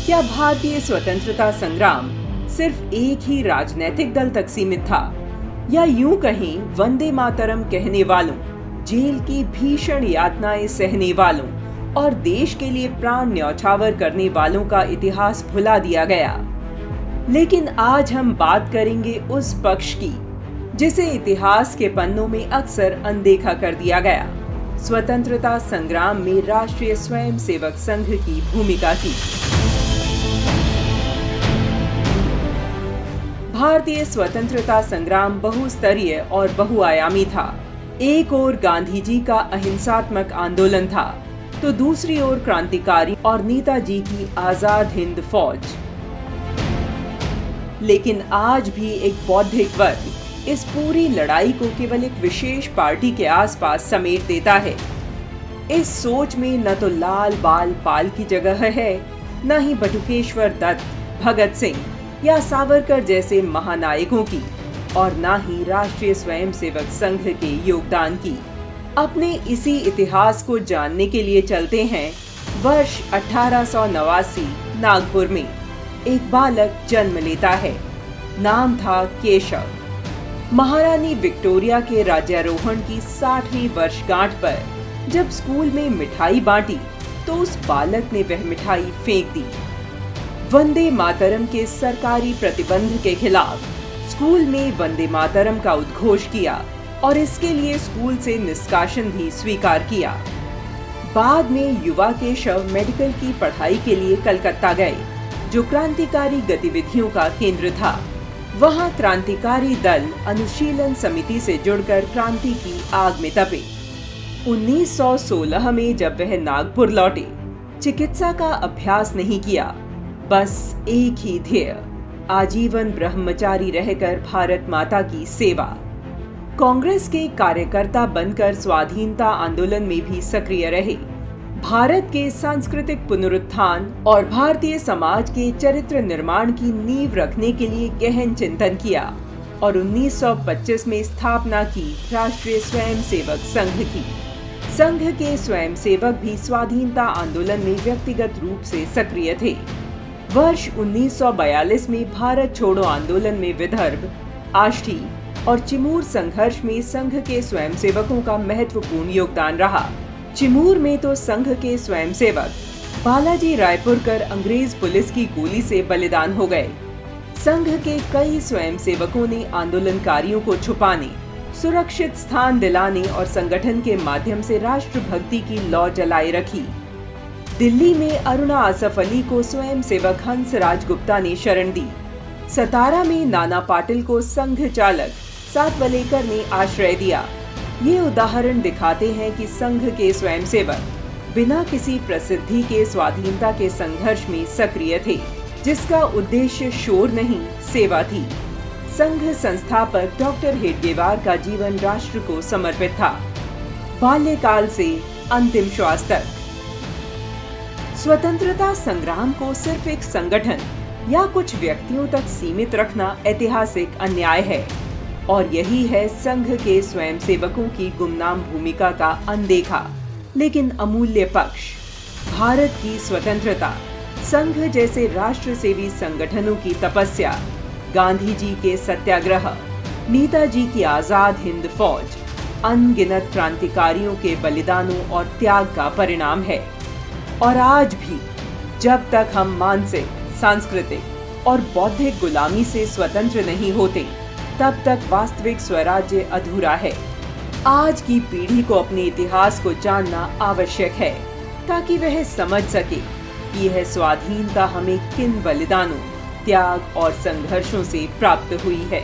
क्या भारतीय स्वतंत्रता संग्राम सिर्फ एक ही राजनीतिक दल तक सीमित था, या यूं कहें वंदे मातरम कहने वालों, जेल की भीषण यातनाएं सहने वालों और देश के लिए प्राण न्यौछावर करने वालों का इतिहास भुला दिया गया। लेकिन आज हम बात करेंगे उस पक्ष की जिसे इतिहास के पन्नों में अक्सर अनदेखा कर दिया गया, स्वतंत्रता संग्राम में राष्ट्रीय स्वयंसेवक संघ की भूमिका की। भारतीय स्वतंत्रता संग्राम बहुस्तरीय और बहुआयामी था। एक ओर गांधी जी का अहिंसात्मक आंदोलन था, तो दूसरी ओर क्रांतिकारी और नेताजी की आजाद हिंद फौज। लेकिन आज भी एक बौद्धिक वर्ग इस पूरी लड़ाई को केवल एक विशेष पार्टी के आसपास समेट देता है। इस सोच में न तो लाल बाल पाल की जगह है, न ही बटुकेश्वर दत्त, भगत सिंह या सावरकर जैसे महानायकों की, और न ही राष्ट्रीय स्वयंसेवक संघ के योगदान की। अपने इसी इतिहास को जानने के लिए चलते हैं वर्ष 1889 नागपुर में। एक बालक जन्म लेता है। नाम था केशव। महारानी विक्टोरिया के राज्यारोहण की 60वीं वर्षगांठ पर जब स्कूल में मिठाई बांटी तो उस बालक ने वह मिठाई फेंक दी। वंदे मातरम के सरकारी प्रतिबंध के खिलाफ स्कूल में वंदे मातरम का उद्घोष किया और इसके लिए स्कूल से निष्कासन भी स्वीकार किया। बाद में युवा केशव मेडिकल की पढ़ाई के लिए कलकत्ता गए, जो क्रांतिकारी गतिविधियों का केंद्र था। वहां क्रांतिकारी दल अनुशीलन समिति से जुड़कर क्रांति की आग में तपे। 1916 में जब वह नागपुर लौटे, चिकित्सा का अभ्यास नहीं किया, बस एक ही ध्येय, आजीवन ब्रह्मचारी रहकर भारत माता की सेवा। कांग्रेस के कार्यकर्ता बनकर स्वाधीनता आंदोलन में भी सक्रिय रहे। भारत के सांस्कृतिक पुनरुत्थान और भारतीय समाज के चरित्र निर्माण की नींव रखने के लिए गहन चिंतन किया और 1925 में स्थापना की राष्ट्रीय स्वयंसेवक संघ की। संघ के स्वयंसेवक भी स्वाधीनता आंदोलन में व्यक्तिगत रूप से सक्रिय थे। वर्ष 1942 में भारत छोड़ो आंदोलन में विदर्भ, आष्टी और चिमूर संघर्ष में संघ के स्वयंसेवकों का महत्वपूर्ण योगदान रहा। चिमूर में तो संघ के स्वयंसेवक बालाजी रायपुरकर अंग्रेज पुलिस की गोली से बलिदान हो गए। संघ के कई स्वयंसेवकों ने आंदोलनकारियों को छुपाने, सुरक्षित स्थान दिलाने और संगठन के माध्यम से राष्ट्रभक्ति की लौ जलाए रखी। दिल्ली में अरुणा आसफ अली को स्वयंसेवक हंसराज गुप्ता ने शरण दी। सतारा में नाना पाटिल को संघ चालक सातवलेकर ने आश्रय दिया। ये उदाहरण दिखाते हैं कि संघ के स्वयंसेवक बिना किसी प्रसिद्धि के स्वाधीनता के संघर्ष में सक्रिय थे, जिसका उद्देश्य शोर नहीं, सेवा थी। संघ संस्थापक डॉक्टर हेडगेवार का जीवन राष्ट्र को समर्पित था, बाल्यकाल से अंतिम श्वास तक। स्वतंत्रता संग्राम को सिर्फ एक संगठन या कुछ व्यक्तियों तक सीमित रखना ऐतिहासिक अन्याय है, और यही है संघ के स्वयंसेवकों की गुमनाम भूमिका का अनदेखा लेकिन अमूल्य पक्ष। भारत की स्वतंत्रता, संघ जैसे राष्ट्र सेवी संगठनों की तपस्या, गांधी जी के सत्याग्रह, नेताजी की आजाद हिंद फौज, अनगिनत क्रांतिकारियों के बलिदानों और त्याग का परिणाम है। और आज भी जब तक हम मानसिक, सांस्कृतिक और बौद्धिक गुलामी से स्वतंत्र नहीं होते, तब तक वास्तविक स्वराज्य अधूरा है। आज की पीढ़ी को अपने इतिहास को जानना आवश्यक है, ताकि वह समझ सके कि यह स्वाधीनता हमें किन बलिदानों, त्याग और संघर्षों से प्राप्त हुई है।